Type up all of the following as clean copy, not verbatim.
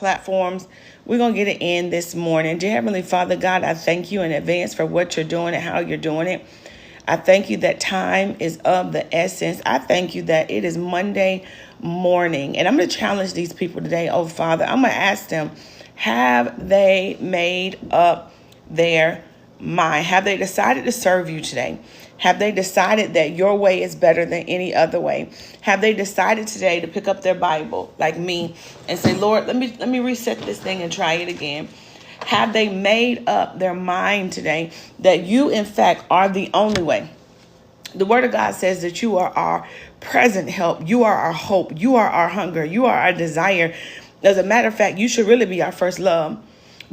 platforms. We're going to get it in this morning. Dear Heavenly Father, God, I thank you in advance for what you're doing and how you're doing it. I thank you that time is of the essence. I thank you that it is Monday morning. And I'm going to challenge these people today. Oh, Father, I'm going to ask them, have they made up their mind? Have they decided to serve you today? Have they decided that your way is better than any other way? Have they decided today to pick up their Bible like me and say, Lord, let me reset this thing and try it again? Have they made up their mind today that you, in fact, are the only way? The word of God says that you are our present help. You are our hope. You are our hunger. You are our desire. As a matter of fact, you should really be our first love.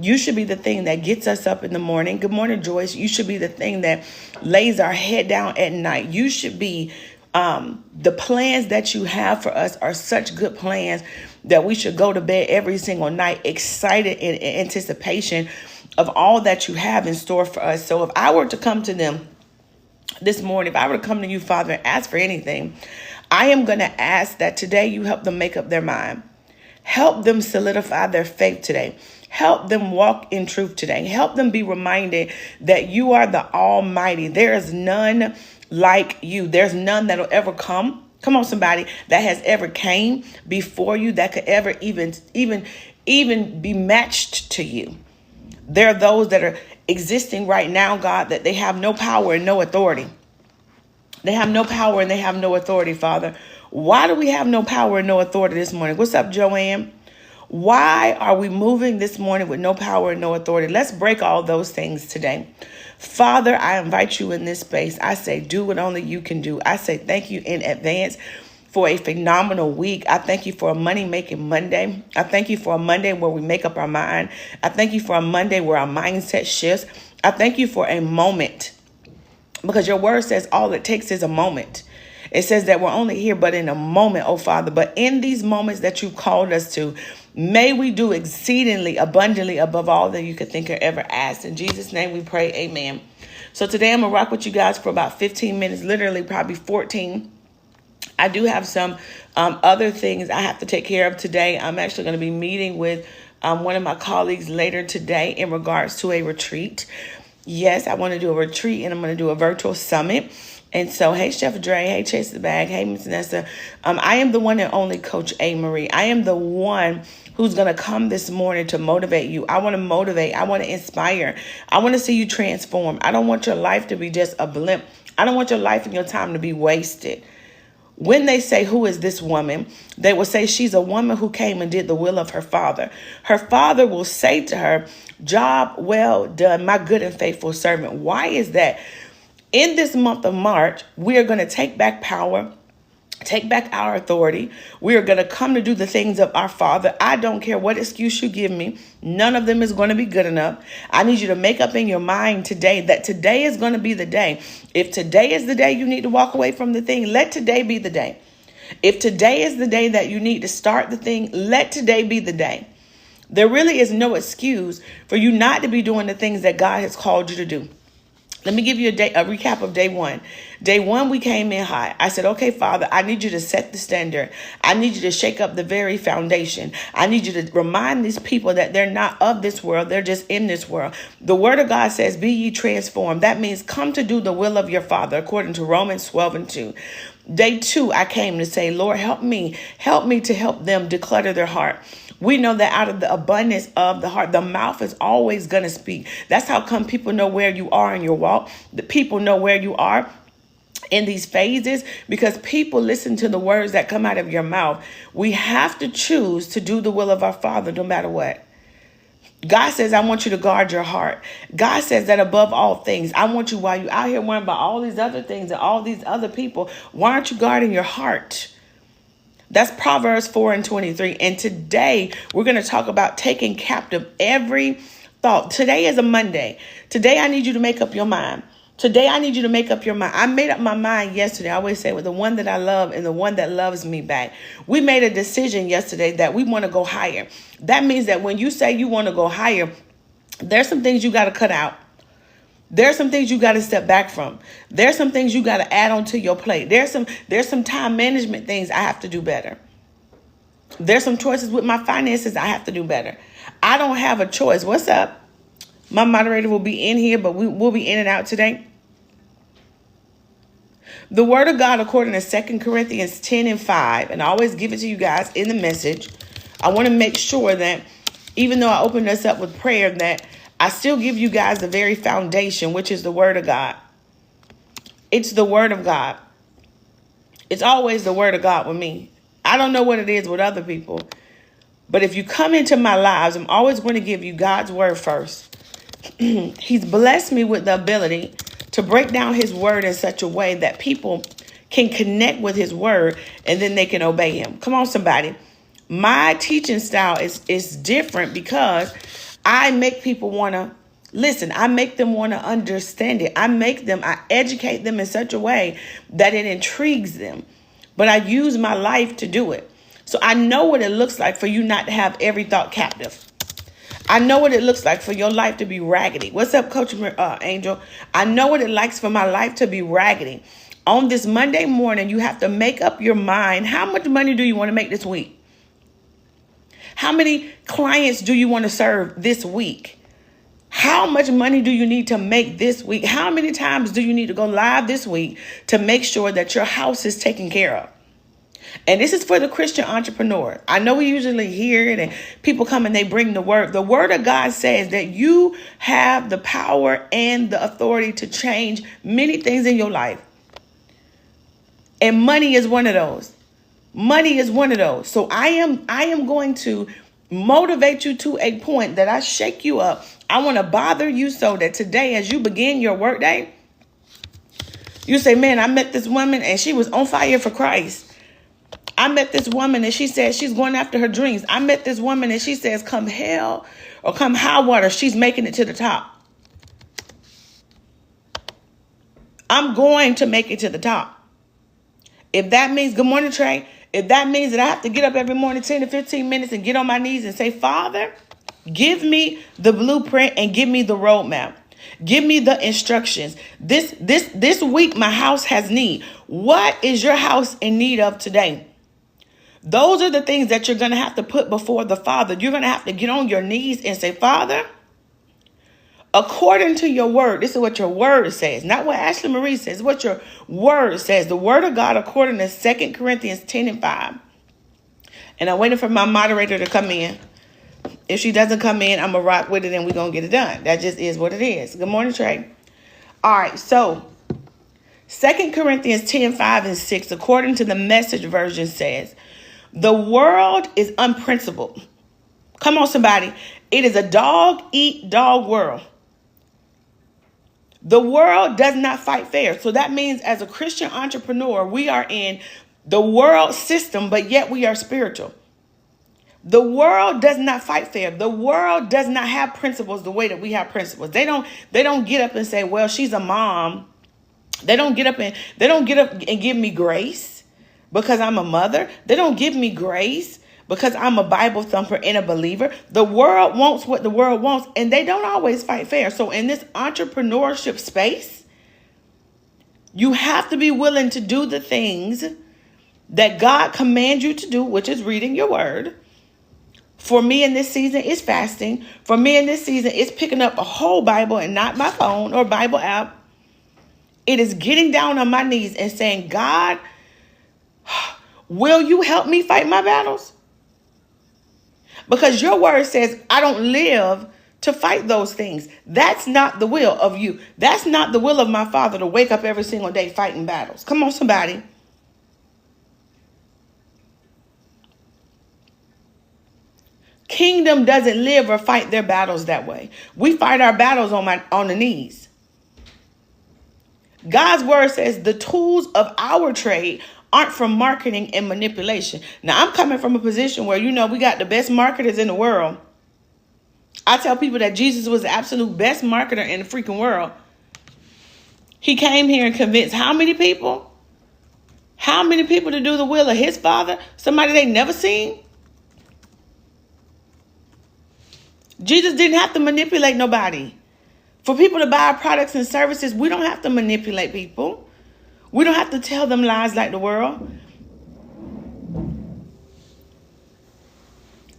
You should be the thing that gets us up in the morning. Good morning, Joyce. You should be the thing that lays our head down at night. You should be the plans that you have for us are such good plans that we should go to bed every single night excited in anticipation of all that you have in store for us. So if I were to come to them this morning, if I were to come to you, Father, and ask for anything, I am going to ask that today you help them make up their mind. Help them solidify their faith today. Help them walk in truth today. Help them be reminded that you are the Almighty. There is none like you. There's none that'll ever come. Come on, somebody that has ever came before you that could ever even be matched to you. There are those that are existing right now, God, that they have no power and no authority. They have no power and they have no authority, Father. Why do we have no power and no authority this morning? What's up, Joanne? Why are we moving this morning with no power and no authority? Let's break all those things today. Father, I invite you in this space. I say, do what only you can do. I say thank you in advance for a phenomenal week. I thank you for a money-making Monday. I thank you for a Monday where we make up our mind. I thank you for a Monday where our mindset shifts. I thank you for a moment, because your word says all it takes is a moment. It says that we're only here but in a moment, oh Father. But in these moments that you've called us to, may we do exceedingly abundantly above all that you could think or ever ask. In Jesus' name we pray, amen. So today I'm going to rock with you guys for about 15 minutes, literally probably 14. I do have some other things I have to take care of today. I'm actually going to be meeting with one of my colleagues later today in regards to a retreat. Yes, I want to do a retreat and I'm going to do a virtual summit. And so, hey, Chef Dre, hey, Chase the Bag, hey, Miss Nessa. I am the one and only Coach A. Marie. I am the one who's going to come this morning to motivate you. I want to motivate. I want to inspire. I want to see you transform. I don't want your life to be just a blimp. I don't want your life and your time to be wasted. When they say, who is this woman? They will say she's a woman who came and did the will of her father. Her father will say to her, job well done, my good and faithful servant. Why is that? In this month of March, we are going to take back power, take back our authority. We are going to come to do the things of our Father. I don't care what excuse you give me. None of them is going to be good enough. I need you to make up in your mind today that today is going to be the day. If today is the day you need to walk away from the thing, let today be the day. If today is the day that you need to start the thing, let today be the day. There really is no excuse for you not to be doing the things that God has called you to do. Let me give you a recap of day one. Day one, we came in high. I said, okay, Father, I need you to set the standard. I need you to shake up the very foundation. I need you to remind these people that they're not of this world. They're just in this world. The word of God says, be ye transformed. That means come to do the will of your Father, according to Romans 12:2. Day two, I came to say, Lord, help me to help them declutter their heart. We know that out of the abundance of the heart, the mouth is always going to speak. That's how come people know where you are in your walk. The people know where you are in these phases because people listen to the words that come out of your mouth. We have to choose to do the will of our Father no matter what. God says, I want you to guard your heart. God says that above all things, I want you, while you're out here worrying about all these other things and all these other people, why aren't you guarding your heart? That's Proverbs 4:23. And today we're going to talk about taking captive every thought. Today is a Monday. Today I need you to make up your mind. Today I need you to make up your mind. I made up my mind yesterday. I always say with the one that I love and the one that loves me back. We made a decision yesterday that we want to go higher. That means that when you say you want to go higher, there's some things you got to cut out. There's some things you got to step back from. There's some things you got to add onto your plate. There's some time management things I have to do better. There's some choices with my finances I have to do better. I don't have a choice. What's up? My moderator will be in here, but we will be in and out today. The word of God, according to 2 Corinthians 10:5, and I always give it to you guys in the message. I want to make sure that even though I opened us up with prayer, that I still give you guys the very foundation, which is the word of God. It's the word of God. It's always the word of God with me. I don't know what it is with other people, but if you come into my lives, I'm always going to give you God's word first. He's blessed me with the ability to break down his word in such a way that people can connect with his word and then they can obey him. Come on, somebody. My teaching style is different because I make people want to listen. I make them want to understand it. I educate them in such a way that it intrigues them. But I use my life to do it. So I know what it looks like for you not to have every thought captive. I know what it looks like for your life to be raggedy. What's up, Coach Angel? I know what it likes for my life to be raggedy. On this Monday morning, you have to make up your mind. How much money do you want to make this week? How many clients do you want to serve this week? How much money do you need to make this week? How many times do you need to go live this week to make sure that your house is taken care of? And this is for the Christian entrepreneur. I know we usually hear it and people come and they bring the word. The word of God says that you have the power and the authority to change many things in your life. And money is one of those. Money is one of those. So I am going to motivate you to a point that I shake you up. I want to bother you so that today, as you begin your workday, you say, man, I met this woman and she was on fire for Christ. I met this woman and she said she's going after her dreams. I met this woman and she says come hell or come high water, she's making it to the top. I'm going to make it to the top. If that means, good morning, Trey. If that means that I have to get up every morning 10 to 15 minutes and get on my knees and say, Father, give me the blueprint and give me the roadmap. Give me the instructions. This week, my house has need. What is your house in need of today? Those are the things that you're going to have to put before the Father. You're going to have to get on your knees and say, Father, according to your word, this is what your word says, not what Ashley Marie says, what your word says. The word of God, according to 2 Corinthians 10:5. And I'm waiting for my moderator to come in. If she doesn't come in, I'm going to rock with it and we're going to get it done. That just is what it is. Good morning, Trey. All right, so 2 Corinthians 10:5 and 6, according to the Message version, says, the world is unprincipled. Come on, somebody. It is a dog-eat-dog world. The world does not fight fair. So that means as a Christian entrepreneur, we are in the world system, but yet we are spiritual. The world does not fight fair. The world does not have principles the way that we have principles. They don't get up and say, well, she's a mom. They don't get up and give me grace because I'm a mother. They don't give me grace because I'm a Bible thumper and a believer. The world wants what the world wants, and they don't always fight fair. So in this entrepreneurship space, you have to be willing to do the things that God commands you to do, which is reading your word. For me in this season, it's fasting. For me in this season, it's picking up a whole Bible and not my phone or Bible app. It is getting down on my knees and saying, God, will you help me fight my battles? Because your word says I don't live to fight those things. That's not the will of you. That's not the will of my Father to wake up every single day fighting battles. Come on, somebody. Kingdom doesn't live or fight their battles that way. We fight our battles on the knees. God's word says the tools of our trade aren't from marketing and manipulation. Now, I'm coming from a position where, we got the best marketers in the world. I tell people that Jesus was the absolute best marketer in the freaking world. He came here and convinced how many people? How many people to do the will of his Father? Somebody they never seen? Jesus didn't have to manipulate nobody. For people to buy our products and services, we don't have to manipulate people. We don't have to tell them lies like the world.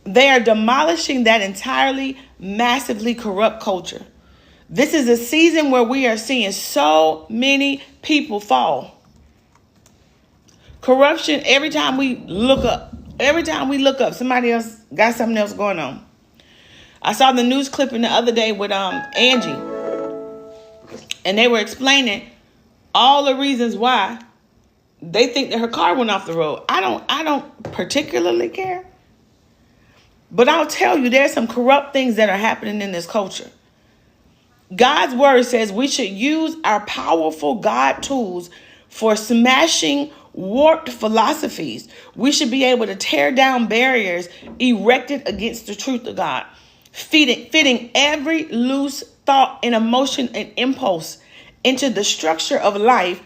They are demolishing that entirely massively corrupt culture. This is a season where we are seeing so many people fall. Corruption, every time we look up, somebody else got something else going on. I saw the news clipping the other day with Angie, and they were explaining all the reasons why they think that her car went off the road. I don't particularly care, but I'll tell you, there's some corrupt things that are happening in this culture. God's word says we should use our powerful God tools for smashing warped philosophies. We should be able to tear down barriers erected against the truth of God, fitting every loose thought and emotion and impulse into the structure of life,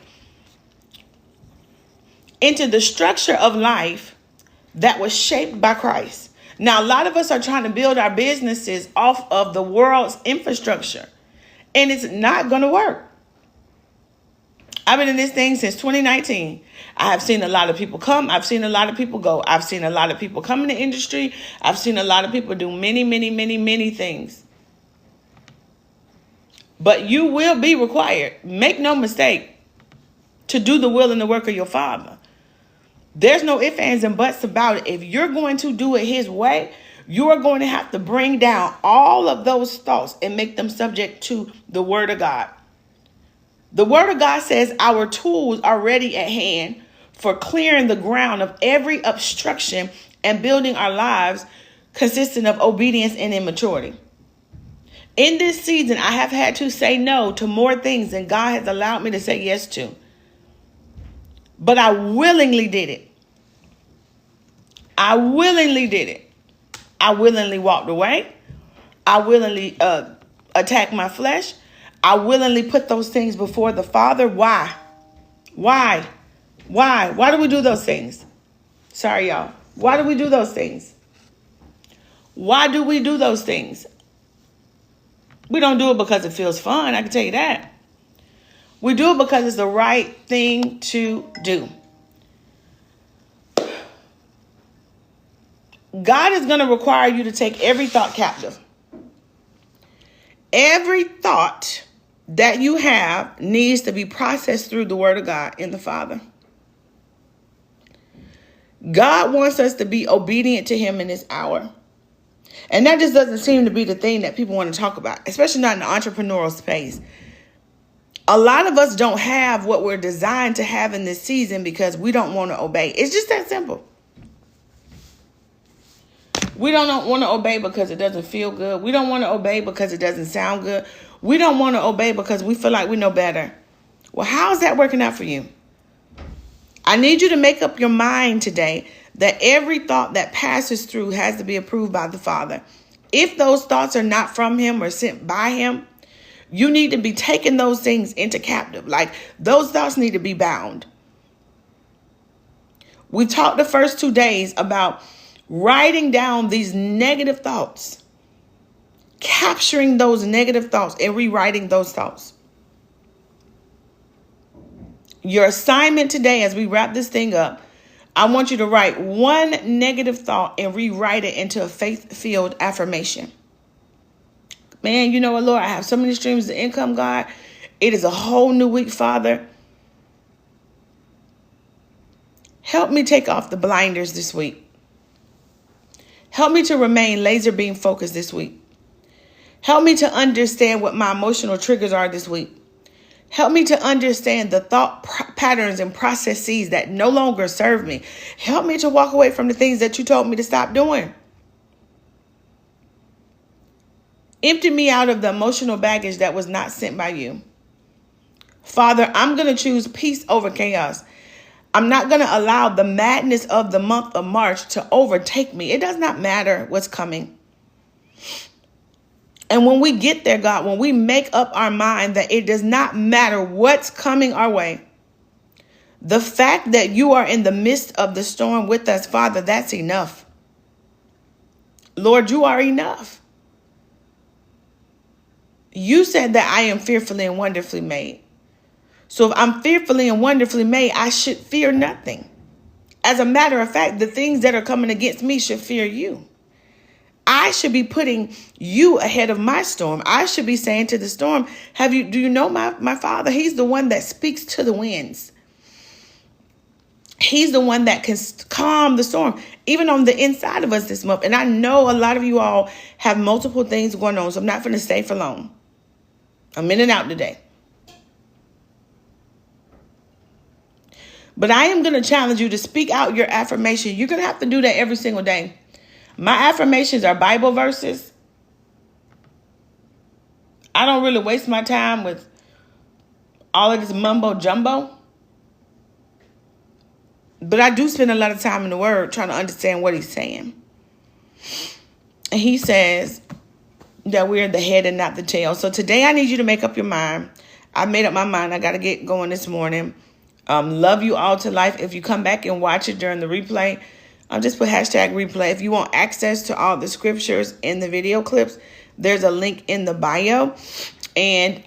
that was shaped by Christ. Now, a lot of us are trying to build our businesses off of the world's infrastructure, and it's not going to work. I've been in this thing since 2019. I have seen a lot of people come. I've seen a lot of people go. I've seen a lot of people come in the industry. I've seen a lot of people do many, many, many, many things. But you will be required, make no mistake, to do the will and the work of your Father. There's no ifs, ands, and buts about it. If you're going to do it His way, you are going to have to bring down all of those thoughts and make them subject to the Word of God. The Word of God says our tools are ready at hand for clearing the ground of every obstruction and building our lives consistent of obedience and immaturity. In this season, I have had to say no to more things than God has allowed me to say yes to. But I willingly did it. I willingly walked away. I willingly attacked my flesh. I willingly put those things before the Father. Why? Why do we do those things? Sorry, y'all. Why do we do those things? Why do we do those things? We don't do it because it feels fun. I can tell you that. We do it because it's the right thing to do. God is going to require you to take every thought captive. Every thought that you have needs to be processed through the Word of God in the Father. God wants us to be obedient to Him in this hour. And that just doesn't seem to be the thing that people want to talk about, especially not in the entrepreneurial space. A lot of us don't have what we're designed to have in this season because we don't want to obey. It's just that simple. We don't want to obey because it doesn't feel good. We don't want to obey because it doesn't sound good. We don't want to obey because we feel like we know better. Well, how is that working out for you? I need you to make up your mind today that every thought that passes through has to be approved by the Father. If those thoughts are not from Him or sent by Him, you need to be taking those things into captive. Like, those thoughts need to be bound. We talked the first 2 days about writing down these negative thoughts, capturing those negative thoughts and rewriting those thoughts. Your assignment today, as we wrap this thing up, I want you to write one negative thought and rewrite it into a faith-filled affirmation. Man, you know what, Lord? I have so many streams of income, God. It is a whole new week, Father. Help me take off the blinders this week. Help me to remain laser beam focused this week. Help me to understand what my emotional triggers are this week. Help me to understand the thought patterns and processes that no longer serve me. Help me to walk away from the things that you told me to stop doing. Empty me out of the emotional baggage that was not sent by you. Father, I'm going to choose peace over chaos. I'm not going to allow the madness of the month of March to overtake me. It does not matter what's coming. And when we get there, God, when we make up our mind that it does not matter what's coming our way, the fact that you are in the midst of the storm with us, Father, that's enough. Lord, you are enough. You said that I am fearfully and wonderfully made. So if I'm fearfully and wonderfully made, I should fear nothing. As a matter of fact, the things that are coming against me should fear you. I should be putting you ahead of my storm. I should be saying to the storm, do you know my Father? He's the one that speaks to the winds. He's the one that can calm the storm, even on the inside of us this month. And I know a lot of you all have multiple things going on, so I'm not going to stay for long. I'm in and out today. But I am going to challenge you to speak out your affirmation. You're going to have to do that every single day. My affirmations are Bible verses. I don't really waste my time with all of this mumbo jumbo. But I do spend a lot of time in the Word trying to understand what he's saying. And he says that we're the head and not the tail. So today I need you to make up your mind. I made up my mind. I got to get going this morning. Love you all to life. If you come back and watch it during the replay, just put hashtag replay. If you want access to all the scriptures in the video clips, there's a link in the bio. And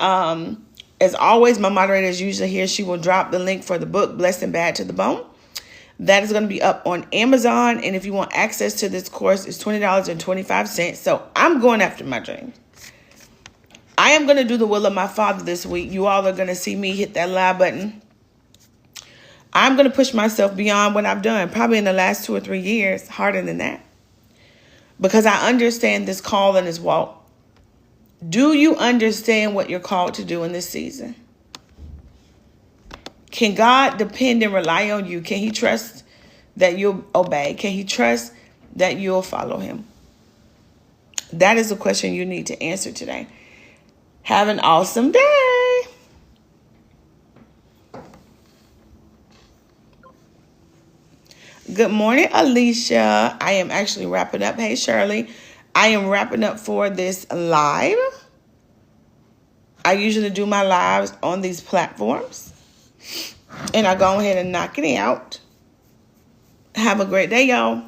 as always, my moderator is usually here. She will drop the link for the book, Blessed and Bad to the Bone. That is going to be up on Amazon. And if you want access to this course, it's $20.25. So I'm going after my dream. I am going to do the will of my Father this week. You all are going to see me hit that live button. I'm going to push myself beyond what I've done, probably in the last 2 or 3 years, harder than that. Because I understand this call and this walk. Do you understand what you're called to do in this season? Can God depend and rely on you? Can he trust that you'll obey? Can he trust that you'll follow him? That is a question you need to answer today. Have an awesome day. Good morning, Alicia. I am actually wrapping up. Hey, Shirley. I am wrapping up for this live. I usually do my lives on these platforms. And I go ahead and knock it out. Have a great day, y'all.